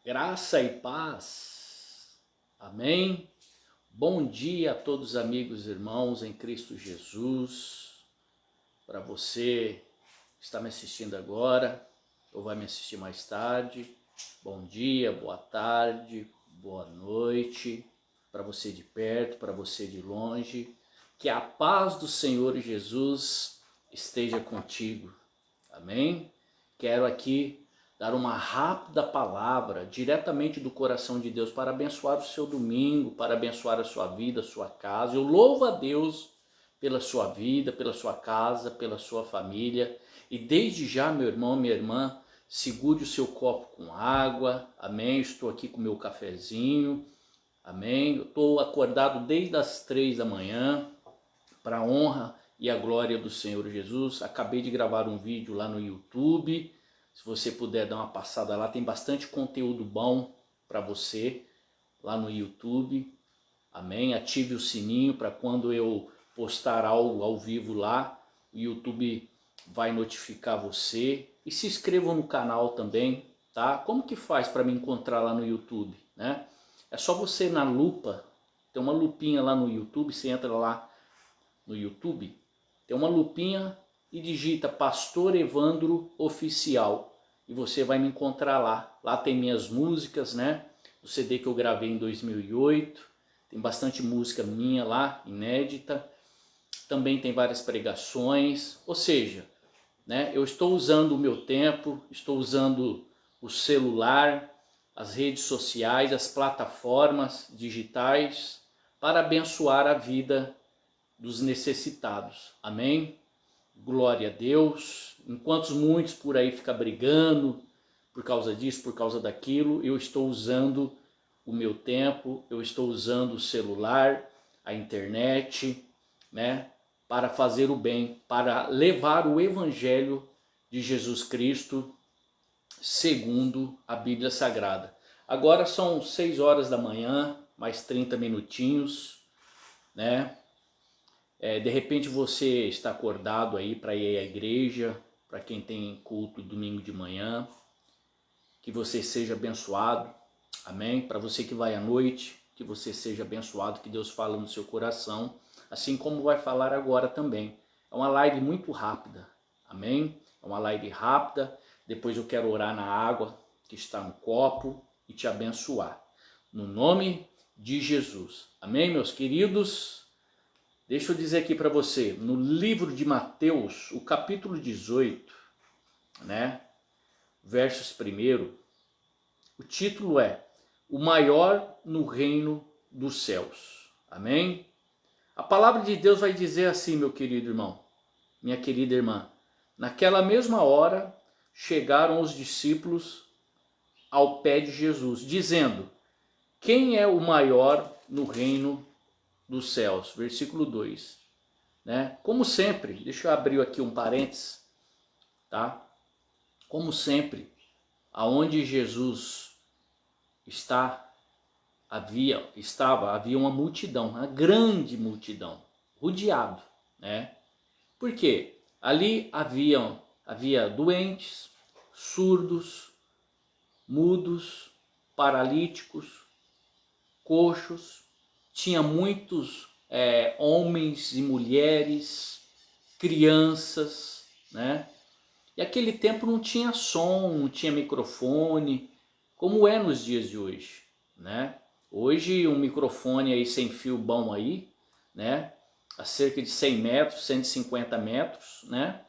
Graça e paz. Amém. Bom dia a todos os amigos e irmãos em Cristo Jesus. Para você que está me assistindo agora ou vai me assistir mais tarde, bom dia, boa tarde, boa noite. Para você de perto, para você de longe. Que a paz do Senhor Jesus esteja contigo. Amém. Quero aqui dar uma rápida palavra diretamente do coração de Deus para abençoar o seu domingo, para abençoar a sua vida, a sua casa. Eu louvo a Deus pela sua vida, pela sua casa, pela sua família. E desde já, meu irmão, minha irmã, segure o seu copo com água. Amém. Estou aqui com o meu cafezinho. Amém. Eu estou acordado desde as 3 da manhã para a honra e a glória do Senhor Jesus. Acabei de gravar um vídeo lá no YouTube. Se você puder dar uma passada lá, tem bastante conteúdo bom para você lá no YouTube. Amém? Ative o sininho para quando eu postar algo ao vivo lá, o YouTube vai notificar você. E se inscreva no canal também, tá? Como que faz para me encontrar lá no YouTube, né? É só você na lupa, tem uma lupinha lá no YouTube, você entra lá no YouTube, tem uma lupinha e digita Pastor Evandro Oficial e você vai me encontrar lá. Lá tem minhas músicas, né? O CD que eu gravei em 2008, tem bastante música minha lá, inédita. Também tem várias pregações, ou seja, né? Eu estou usando o meu tempo, estou usando o celular, as redes sociais, as plataformas digitais para abençoar a vida dos necessitados. Amém? Glória a Deus. Enquanto muitos por aí ficam brigando por causa disso, por causa daquilo, eu estou usando o meu tempo, eu estou usando o celular, a internet, né, para fazer o bem, para levar o evangelho de Jesus Cristo segundo a Bíblia Sagrada. Agora são 6 horas da manhã, mais 30 minutinhos, né? De repente você está acordado aí para ir à igreja, para quem tem culto domingo de manhã, que você seja abençoado, amém? Para você que vai à noite, que você seja abençoado, que Deus fale no seu coração, assim como vai falar agora também. É uma live muito rápida, amém? É uma live rápida, depois eu quero orar na água que está no copo e te abençoar. No nome de Jesus, amém, meus queridos? Deixa eu dizer aqui para você, no livro de Mateus, o capítulo 18, né, versos 1, o título é O Maior no Reino dos Céus. Amém? A palavra de Deus vai dizer assim, meu querido irmão, minha querida irmã. Naquela mesma hora, chegaram os discípulos ao pé de Jesus, dizendo, quem é o maior no reino dos céus? Versículo 2. Né? Como sempre, deixa eu abrir aqui um parênteses, tá? Como sempre, aonde Jesus havia uma multidão, uma grande multidão, rodeado, né? Por quê? Ali havia doentes, surdos, mudos, paralíticos, coxos, tinha muitos homens e mulheres, crianças, né? E aquele tempo não tinha som, não tinha microfone, como é nos dias de hoje, né? Hoje um microfone aí sem fio bom aí, né? A cerca de 100 metros, 150 metros, né?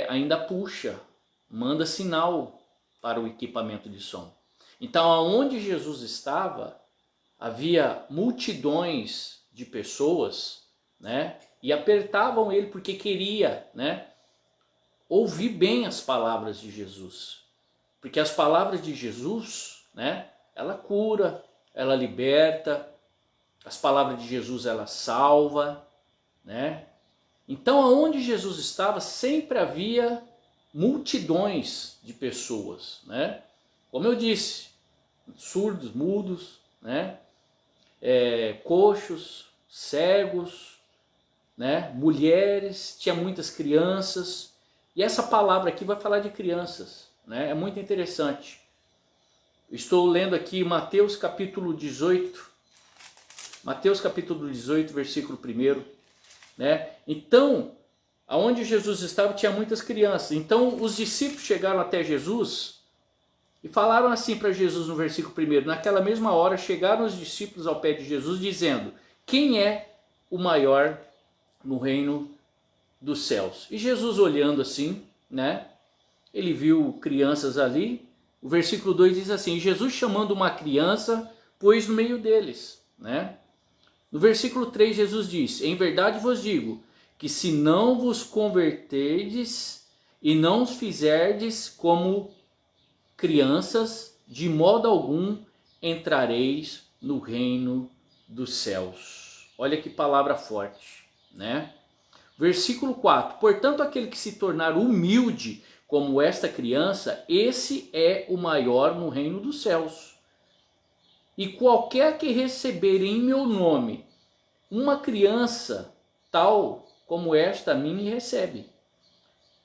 Ainda puxa, manda sinal para o equipamento de som. Então aonde Jesus estava, havia multidões de pessoas, né? E apertavam ele porque queria, né, ouvir bem as palavras de Jesus. Porque as palavras de Jesus, né, ela cura, ela liberta, as palavras de Jesus ela salva, né? Então aonde Jesus estava sempre havia multidões de pessoas, né? Como eu disse, surdos, mudos, né? Coxos, cegos, né? Mulheres, tinha muitas crianças. E essa palavra aqui vai falar de crianças, né? É muito interessante. Estou lendo aqui Mateus capítulo 18. Mateus capítulo 18, versículo 1. Né? Então, aonde Jesus estava tinha muitas crianças. Então os discípulos chegaram até Jesus e falaram assim para Jesus no versículo 1. Naquela mesma hora chegaram os discípulos ao pé de Jesus dizendo: quem é o maior no reino dos céus? E Jesus olhando assim, né? Ele viu crianças ali. O versículo 2 diz assim: Jesus chamando uma criança, pôs no meio deles, né? No versículo 3 Jesus diz: em verdade vos digo, que se não vos converterdes e não os fizerdes como crianças, de modo algum entrareis no reino dos céus. Olha que palavra forte, né? Versículo 4: portanto, aquele que se tornar humilde como esta criança, esse é o maior no reino dos céus. E qualquer que receber em meu nome uma criança tal como esta a mim me recebe.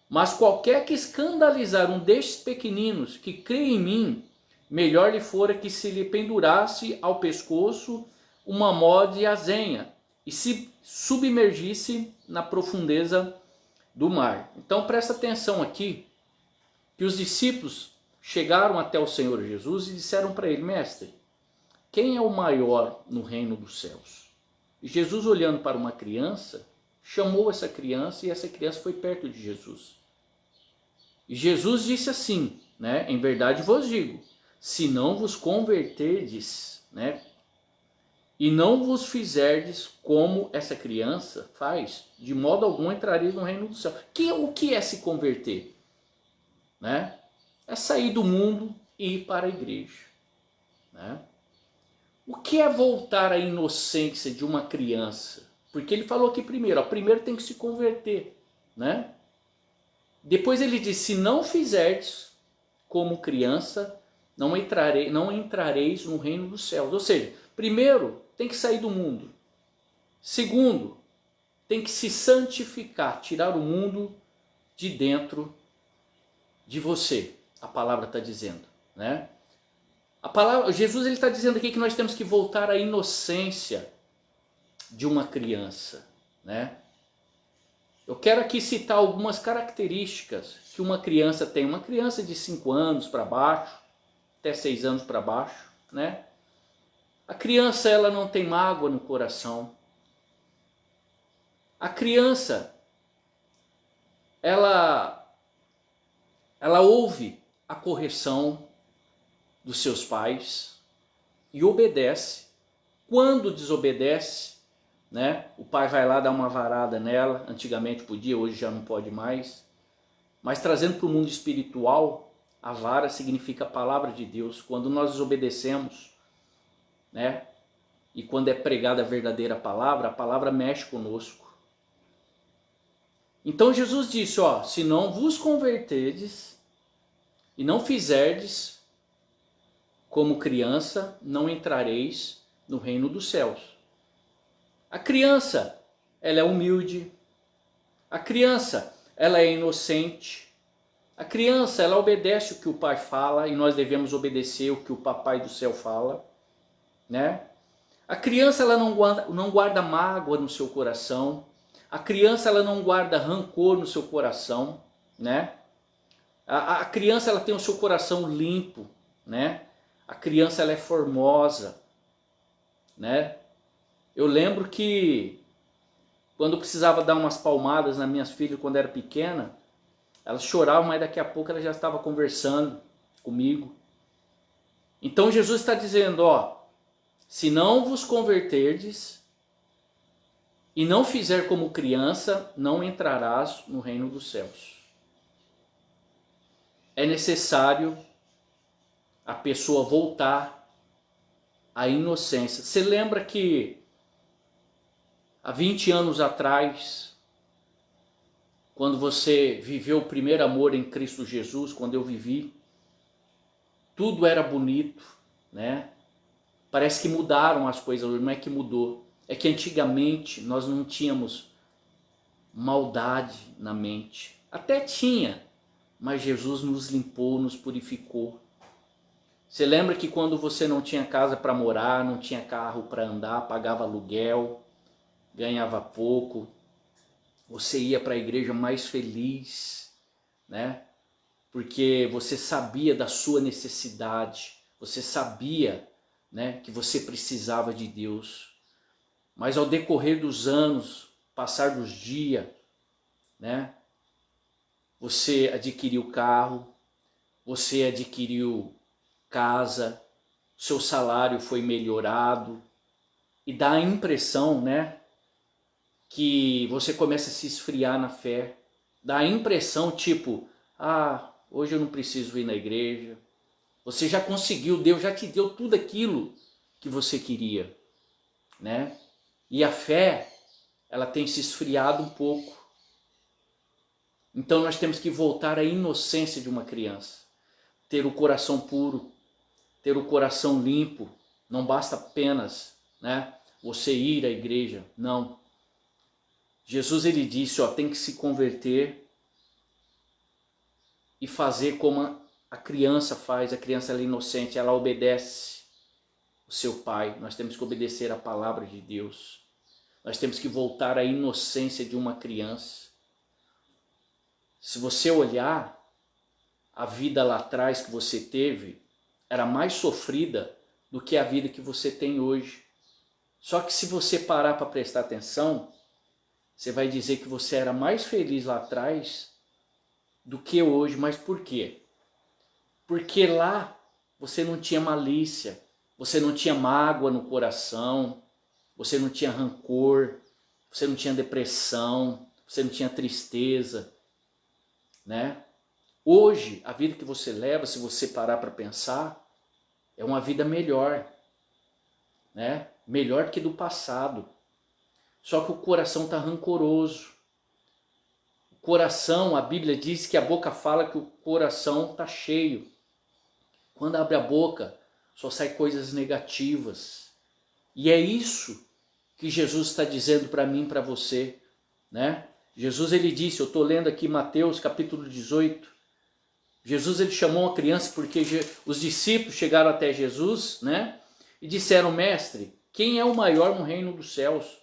Mas qualquer que escandalizar um destes pequeninos que crê em mim, melhor lhe fora que se lhe pendurasse ao pescoço uma mó de azenha e se submergisse na profundeza do mar. Então presta atenção aqui, que os discípulos chegaram até o Senhor Jesus e disseram para ele: mestre, quem é o maior no reino dos céus? E Jesus, olhando para uma criança, chamou essa criança e essa criança foi perto de Jesus. E Jesus disse assim, né? Em verdade vos digo, se não vos converterdes, né? E não vos fizerdes como essa criança faz, de modo algum entrareis no reino do céu. O que é se converter? Né? É sair do mundo e ir para a igreja. Né? O que é voltar à inocência de uma criança? Porque ele falou aqui primeiro, primeiro tem que se converter, né? Depois ele diz: se não fizerdes como criança, não entrareis no reino dos céus. Ou seja, primeiro tem que sair do mundo. Segundo, tem que se santificar, tirar o mundo de dentro de você. A palavra está dizendo, né? A palavra, Jesus está dizendo aqui que nós temos que voltar à inocência de uma criança, né? Eu quero aqui citar algumas características que uma criança tem. Uma criança de 5 anos para baixo, até 6 anos para baixo, né? A criança, ela não tem mágoa no coração. A criança, ela ouve a correção dos seus pais e obedece. Quando desobedece, né, o pai vai lá dar uma varada nela. Antigamente podia, hoje já não pode mais. Mas trazendo para o mundo espiritual, a vara significa a palavra de Deus. Quando nós desobedecemos, né, e quando é pregada a verdadeira palavra, a palavra mexe conosco. Então Jesus disse, ó, se não vos converterdes e não fizerdes como criança, não entrareis no reino dos céus. A criança, ela é humilde. A criança, ela é inocente. A criança, ela obedece o que o pai fala e nós devemos obedecer o que o papai do céu fala, né? A criança, ela não guarda mágoa no seu coração. A criança, ela não guarda rancor no seu coração, né? A criança, ela tem o seu coração limpo, né? A criança, ela é formosa, né? Eu lembro que quando eu precisava dar umas palmadas nas minhas filhas quando era pequena, elas choravam, mas daqui a pouco ela já estava conversando comigo. Então Jesus está dizendo, ó, se não vos converterdes e não fizer como criança, não entrarás no reino dos céus. É necessário a pessoa voltar à inocência. Você lembra que há 20 anos atrás, quando você viveu o primeiro amor em Cristo Jesus, quando eu vivi, tudo era bonito, né? Parece que mudaram as coisas, não é que mudou. É que antigamente nós não tínhamos maldade na mente. Até tinha, mas Jesus nos limpou, nos purificou. Você lembra que quando você não tinha casa para morar, não tinha carro para andar, pagava aluguel, ganhava pouco, você ia para a igreja mais feliz, né? Porque você sabia da sua necessidade, você sabia, né, que você precisava de Deus. Mas ao decorrer dos anos, passar dos dias, né, você adquiriu carro, você adquiriu casa, seu salário foi melhorado e dá a impressão, né, que você começa a se esfriar na fé. Dá a impressão tipo, hoje eu não preciso ir na igreja. Você já conseguiu, Deus já te deu tudo aquilo que você queria, né? E a fé, ela tem se esfriado um pouco. Então nós temos que voltar à inocência de uma criança. Ter o coração puro, ter o coração limpo. Não basta apenas, né, você ir à igreja, não. Jesus, ele disse, tem que se converter e fazer como a criança faz. A criança, ela é inocente, ela obedece o seu pai. Nós temos que obedecer a palavra de Deus. Nós temos que voltar à inocência de uma criança. Se você olhar, a vida lá atrás que você teve era mais sofrida do que a vida que você tem hoje. Só que se você parar para prestar atenção, você vai dizer que você era mais feliz lá atrás do que hoje. Mas por quê? Porque lá você não tinha malícia, você não tinha mágoa no coração, você não tinha rancor, você não tinha depressão, você não tinha tristeza, né? Hoje, a vida que você leva, se você parar para pensar, é uma vida melhor, né? Melhor que do passado. Só que o coração está rancoroso. O coração, a Bíblia diz que a boca fala que o coração está cheio. Quando abre a boca, só sai coisas negativas. E é isso que Jesus está dizendo para mim e para você, né? Jesus, ele disse, eu estou lendo aqui Mateus capítulo 18, Jesus, ele chamou uma criança porque os discípulos chegaram até Jesus, né? E disseram, mestre, quem é o maior no reino dos céus?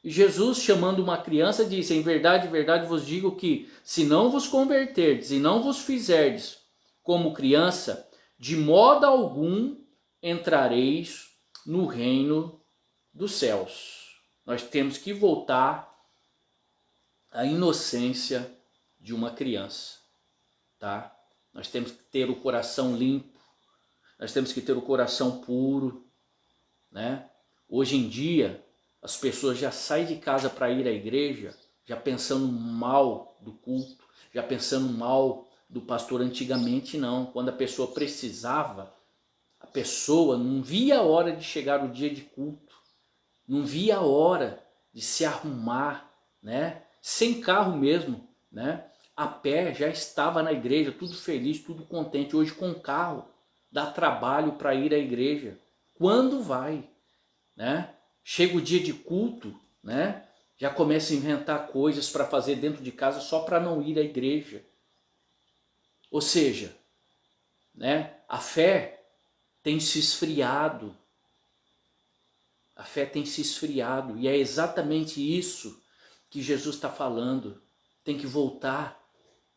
E Jesus, chamando uma criança, disse, em verdade vos digo que, se não vos converterdes e não vos fizerdes como criança, de modo algum entrareis no reino dos céus. Nós temos que voltar à inocência de uma criança, tá? Nós temos que ter o coração limpo, nós temos que ter o coração puro, né? Hoje em dia, as pessoas já saem de casa para ir à igreja, já pensando mal do culto, já pensando mal do pastor. Antigamente não, quando a pessoa precisava, a pessoa não via a hora de chegar o dia de culto, não via a hora de se arrumar, né? Sem carro mesmo, né? A pé já estava na igreja, tudo feliz, tudo contente. Hoje com carro, dá trabalho para ir à igreja. Quando vai, né? Chega o dia de culto, né? Já começa a inventar coisas para fazer dentro de casa só para não ir à igreja. Ou seja, né? A fé tem se esfriado. A fé tem se esfriado e é exatamente isso que Jesus está falando. Tem que voltar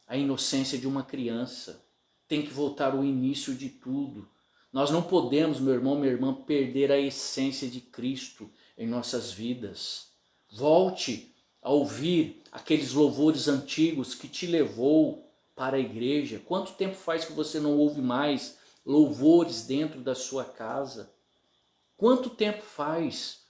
à inocência de uma criança. Tem que voltar ao início de tudo. Nós não podemos, meu irmão, minha irmã, perder a essência de Cristo em nossas vidas. Volte a ouvir aqueles louvores antigos que te levou para a igreja. Quanto tempo faz que você não ouve mais louvores dentro da sua casa? Quanto tempo faz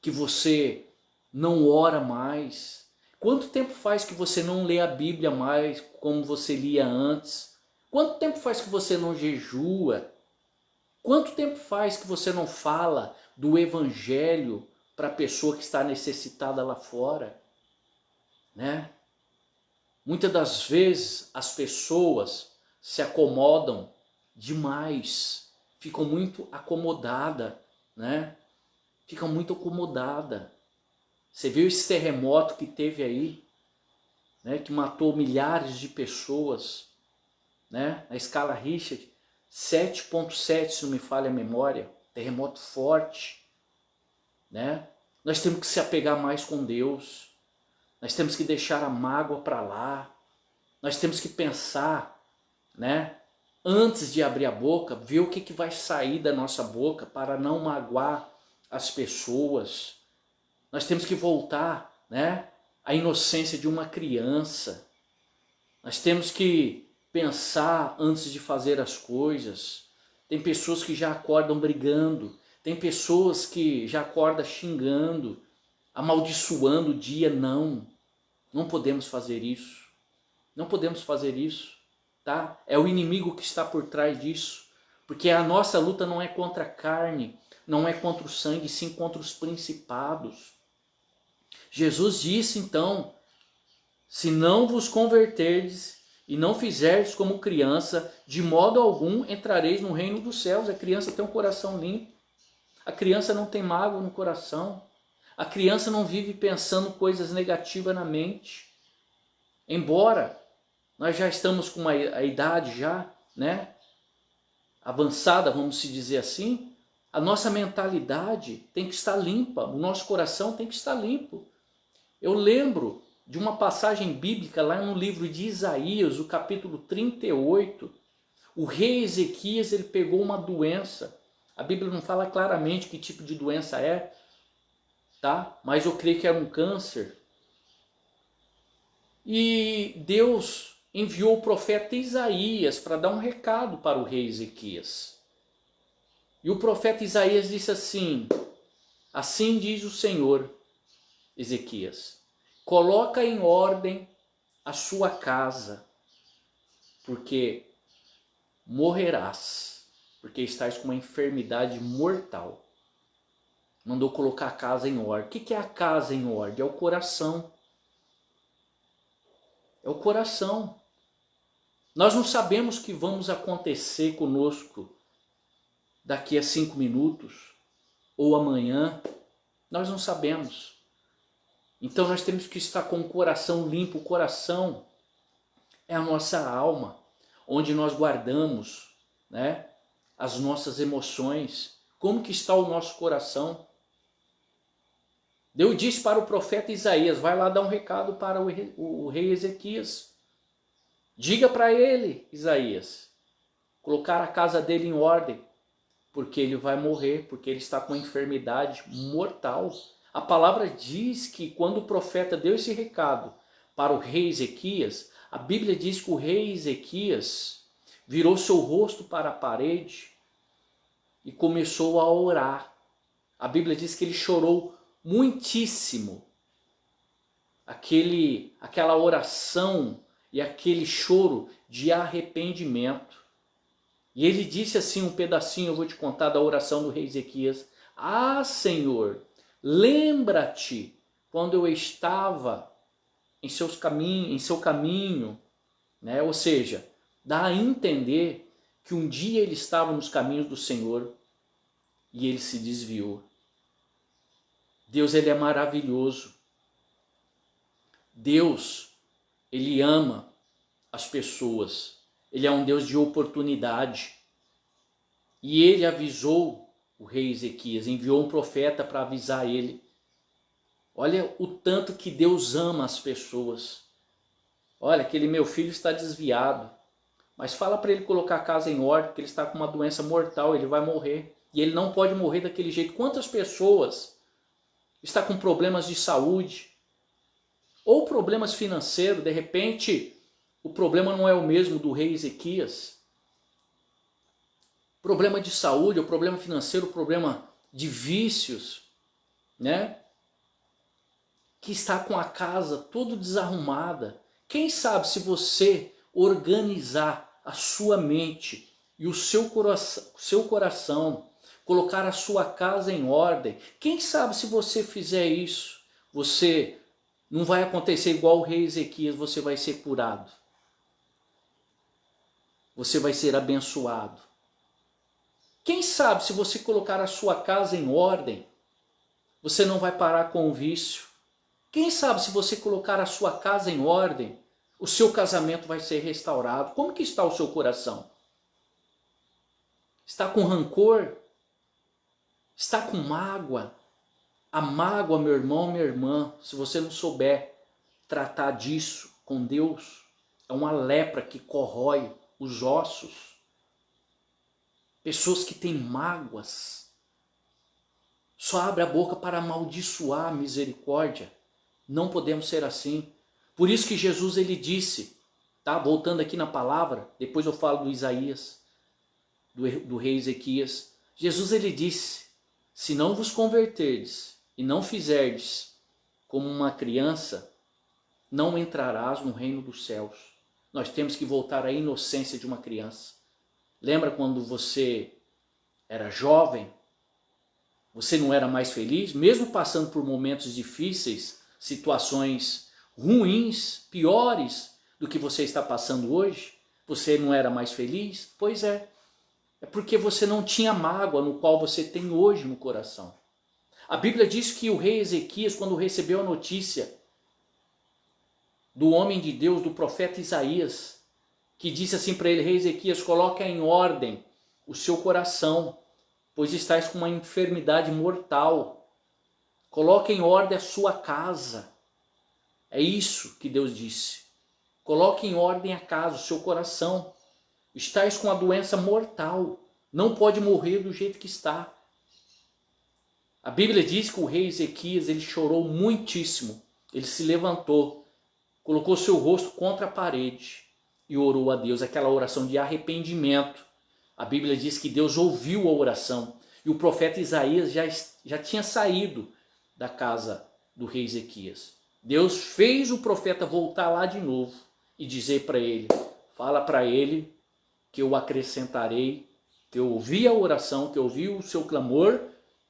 que você não ora mais? Quanto tempo faz que você não lê a Bíblia mais como você lia antes? Quanto tempo faz que você não jejua? Quanto tempo faz que você não fala do Evangelho para a pessoa que está necessitada lá fora? Né? Muitas das vezes as pessoas se acomodam demais, ficam muito acomodadas, né? Ficam muito acomodadas. Você viu esse terremoto que teve aí, né? Que matou milhares de pessoas, né? Na escala Richter. 7,7, se não me falha a memória, terremoto forte, né? Nós temos que se apegar mais com Deus, nós temos que deixar a mágoa para lá, nós temos que pensar, né? Antes de abrir a boca, ver o que vai sair da nossa boca para não magoar as pessoas. Nós temos que voltar, né, à inocência de uma criança. Nós temos que pensar antes de fazer as coisas. Tem pessoas que já acordam brigando, tem pessoas que já acordam xingando, amaldiçoando o dia. Não podemos fazer isso. Não podemos fazer isso, tá? É o inimigo que está por trás disso, porque a nossa luta não é contra a carne, não é contra o sangue, sim contra os principados. Jesus disse então, se não vos converterdes e não fizerdes como criança, de modo algum entrareis no reino dos céus. A criança tem um coração limpo, a criança não tem mágoa no coração, a criança não vive pensando coisas negativas na mente. Embora nós já estamos com a idade já, né, avançada, vamos se dizer assim, a nossa mentalidade tem que estar limpa, o nosso coração tem que estar limpo. Eu lembro de uma passagem bíblica lá no livro de Isaías, o capítulo 38, o rei Ezequias, ele pegou uma doença. A Bíblia não fala claramente que tipo de doença é, tá? Mas eu creio que era um câncer. E Deus enviou o profeta Isaías para dar um recado para o rei Ezequias. E o profeta Isaías disse assim, assim diz o Senhor, Ezequias, coloca em ordem a sua casa, porque morrerás, porque estás com uma enfermidade mortal. Mandou colocar a casa em ordem. O que é a casa em ordem? É o coração. É o coração. Nós não sabemos o que vamos acontecer conosco daqui a 5 minutos ou amanhã. Nós não sabemos. Então nós temos que estar com o coração limpo. O coração é a nossa alma, onde nós guardamos, né, as nossas emoções. Como que está o nosso coração? Deus disse para o profeta Isaías, vai lá dar um recado para o rei Ezequias. Diga para ele, Isaías, colocar a casa dele em ordem, porque ele vai morrer, porque ele está com uma enfermidade mortal. A palavra diz que quando o profeta deu esse recado para o rei Ezequias, a Bíblia diz que o rei Ezequias virou seu rosto para a parede e começou a orar. A Bíblia diz que ele chorou muitíssimo. Aquela oração e aquele choro de arrependimento. E ele disse assim um pedacinho, eu vou te contar da oração do rei Ezequias. Ah, Senhor, lembra-te quando eu estava em seu caminho, né? Ou seja, dá a entender que um dia ele estava nos caminhos do Senhor e ele se desviou. Deus, ele é maravilhoso. Deus, ele ama as pessoas. Ele é um Deus de oportunidade. E ele avisou o rei Ezequias, enviou um profeta para avisar ele. Olha o tanto que Deus ama as pessoas. Olha, aquele meu filho está desviado, mas fala para ele colocar a casa em ordem, porque ele está com uma doença mortal, ele vai morrer. E ele não pode morrer daquele jeito. Quantas pessoas estão com problemas de saúde, ou problemas financeiros, de repente o problema não é o mesmo do rei Ezequias. Problema de saúde, o problema financeiro, o problema de vícios, né? Que está com a casa toda desarrumada. Quem sabe se você organizar a sua mente e o seu coração, colocar a sua casa em ordem, quem sabe se você fizer isso, você não vai acontecer igual o rei Ezequias, você vai ser curado. Você vai ser abençoado. Quem sabe se você colocar a sua casa em ordem, você não vai parar com o vício. Quem sabe se você colocar a sua casa em ordem, o seu casamento vai ser restaurado. Como que está o seu coração? Está com rancor? Está com mágoa? A mágoa, meu irmão, minha irmã, se você não souber tratar disso com Deus, é uma lepra que corrói os ossos. Pessoas que têm mágoas só abrem a boca para amaldiçoar a misericórdia. Não podemos ser assim. Por isso que Jesus ele disse, tá? Voltando aqui na palavra, depois eu falo do Isaías, do rei Ezequias. Jesus ele disse, se não vos converterdes e não fizerdes como uma criança, não entrarás no reino dos céus. Nós temos que voltar à inocência de uma criança. Lembra quando você era jovem? Você não era mais feliz? Mesmo passando por momentos difíceis, situações ruins, piores do que você está passando hoje, você não era mais feliz? Pois é. É porque você não tinha mágoa no qual você tem hoje no coração. A Bíblia diz que o rei Ezequias, quando recebeu a notícia do homem de Deus, do profeta Isaías, que disse assim para ele, rei Ezequias, coloca em ordem o seu coração, pois estás com uma enfermidade mortal. Coloque em ordem a sua casa. É isso que Deus disse. Coloque em ordem a casa, o seu coração. Estás com uma doença mortal. Não pode morrer do jeito que está. A Bíblia diz que o rei Ezequias ele chorou muitíssimo. Ele se levantou, colocou seu rosto contra a parede e orou a Deus. Aquela oração de arrependimento. A Bíblia diz que Deus ouviu a oração. E o profeta Isaías já tinha saído da casa do rei Ezequias. Deus fez o profeta voltar lá de novo e dizer para ele, fala para ele que eu acrescentarei, que eu ouvi a oração, que eu ouvi o seu clamor,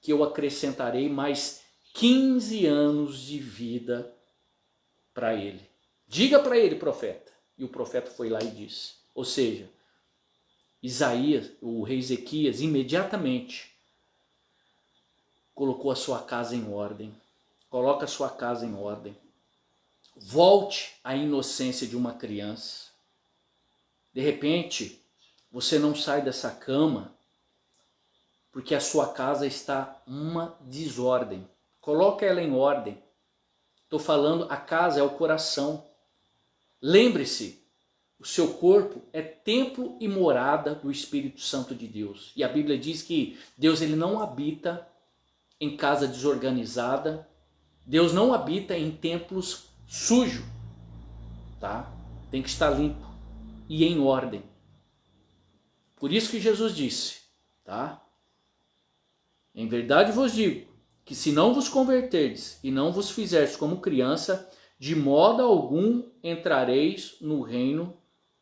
que eu acrescentarei mais 15 anos de vida para ele. Diga para ele, profeta. E o profeta foi lá e disse. Ou seja, Isaías, o rei Ezequias, imediatamente colocou a sua casa em ordem. Coloca a sua casa em ordem. Volte à inocência de uma criança. De repente, você não sai dessa cama porque a sua casa está uma desordem. Coloca ela em ordem. Estou falando, a casa é o coração. Lembre-se, o seu corpo é templo e morada do Espírito Santo de Deus. E a Bíblia diz que Deus ele não habita em casa desorganizada. Deus não habita em templos sujos. Tá? Tem que estar limpo e em ordem. Por isso que Jesus disse, tá? Em verdade vos digo, que se não vos converterdes e não vos fizerdes como criança, de modo algum entrareis no reino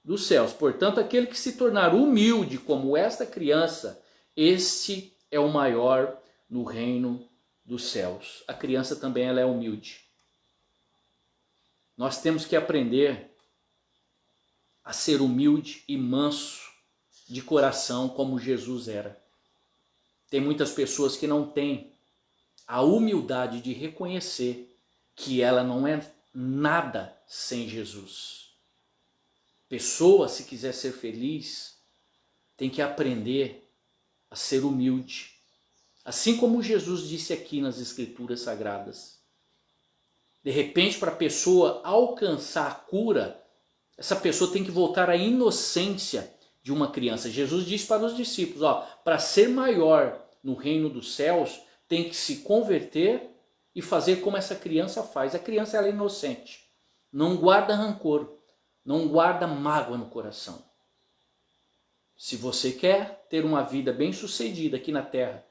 dos céus. Portanto, aquele que se tornar humilde como esta criança, este é o maior no reino dos céus. A criança também ela é humilde. Nós temos que aprender a ser humilde e manso de coração como Jesus era. Tem muitas pessoas que não têm a humildade de reconhecer que ela não é nada sem Jesus. Pessoa, se quiser ser feliz, tem que aprender a ser humilde. Assim como Jesus disse aqui nas Escrituras Sagradas. De repente, para a pessoa alcançar a cura, essa pessoa tem que voltar à inocência de uma criança. Jesus disse para os discípulos, para ser maior no reino dos céus, tem que se converter e fazer como essa criança faz. A criança ela é inocente, não guarda rancor, não guarda mágoa no coração. Se você quer ter uma vida bem-sucedida aqui na terra,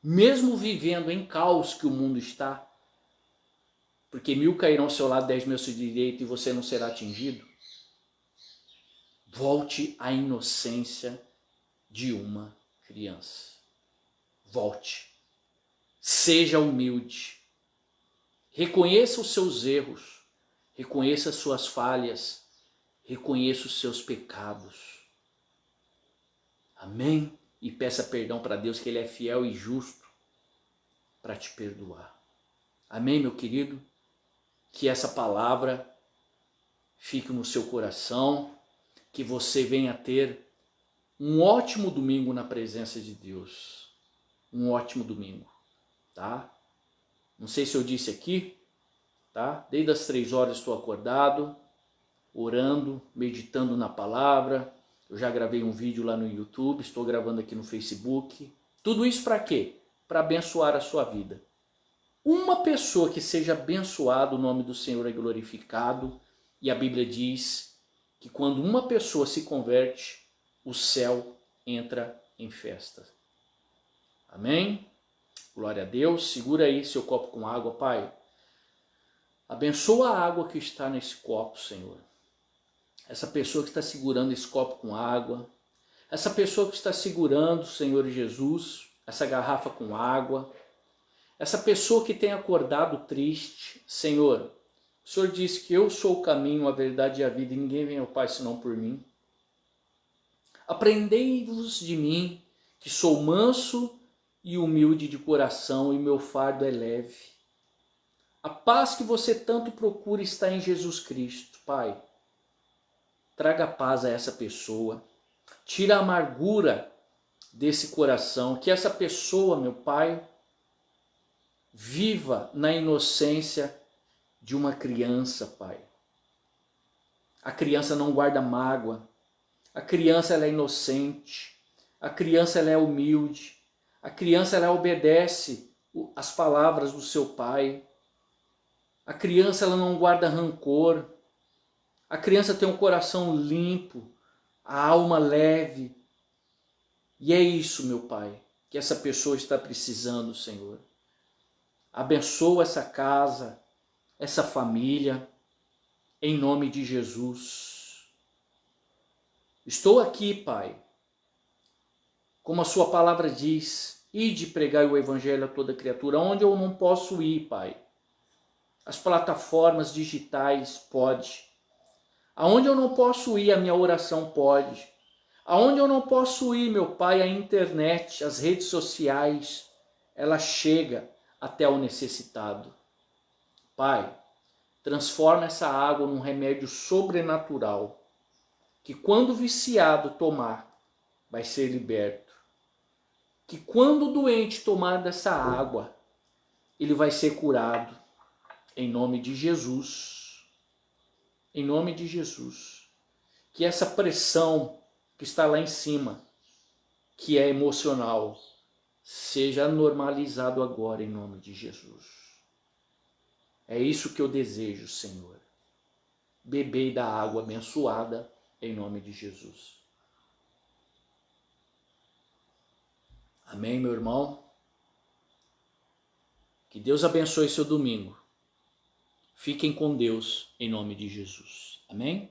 mesmo vivendo em caos que o mundo está, porque 1000 cairão ao seu lado, 10.000 ao seu direito e você não será atingido, volte à inocência de uma criança. Volte. Seja humilde. Reconheça os seus erros. Reconheça as suas falhas. Reconheça os seus pecados. Amém? E peça perdão para Deus, que Ele é fiel e justo para te perdoar. Amém, meu querido? Que essa palavra fique no seu coração, que você venha ter um ótimo domingo na presença de Deus. Um ótimo domingo, tá? Não sei se eu disse aqui, tá? Desde as 3 horas estou acordado, orando, meditando na palavra. Eu já gravei um vídeo lá no YouTube, estou gravando aqui no Facebook. Tudo isso para quê? Para abençoar a sua vida. Uma pessoa que seja abençoada, o nome do Senhor é glorificado. E a Bíblia diz que quando uma pessoa se converte, o céu entra em festa. Amém? Glória a Deus. Segura aí seu copo com água, Pai. Abençoa a água que está nesse copo, Senhor. Essa pessoa que está segurando esse copo com água. Essa pessoa que está segurando, Senhor Jesus, essa garrafa com água. Essa pessoa que tem acordado triste, Senhor. O Senhor disse que eu sou o caminho, a verdade e a vida, e ninguém vem ao Pai senão por mim. Aprendei-vos de mim, que sou manso e humilde de coração, e meu fardo é leve. A paz que você tanto procura está em Jesus Cristo, Pai. Traga paz a essa pessoa. Tira a amargura desse coração. Que essa pessoa, meu Pai, viva na inocência de uma criança, Pai. A criança não guarda mágoa. A criança ela é inocente. A criança ela é humilde. A criança ela obedece as palavras do seu pai. A criança ela não guarda rancor. A criança tem um coração limpo, a alma leve. E é isso, meu Pai, que essa pessoa está precisando, Senhor. Abençoa essa casa, essa família, em nome de Jesus. Estou aqui, Pai, como a sua palavra diz, ide pregar o evangelho a toda criatura. Onde eu não posso ir, Pai? As plataformas digitais pode. Aonde eu não posso ir, a minha oração pode. Aonde eu não posso ir, meu Pai, a internet, as redes sociais, ela chega até o necessitado. Pai, transforma essa água num remédio sobrenatural, que quando o viciado tomar, vai ser liberto. Que quando o doente tomar dessa água, ele vai ser curado. Em nome de Jesus. Em nome de Jesus. Que essa pressão que está lá em cima, que é emocional, seja normalizado agora em nome de Jesus. É isso que eu desejo, Senhor. Bebei da água abençoada em nome de Jesus. Amém, meu irmão? Que Deus abençoe seu domingo. Fiquem com Deus em nome de Jesus. Amém?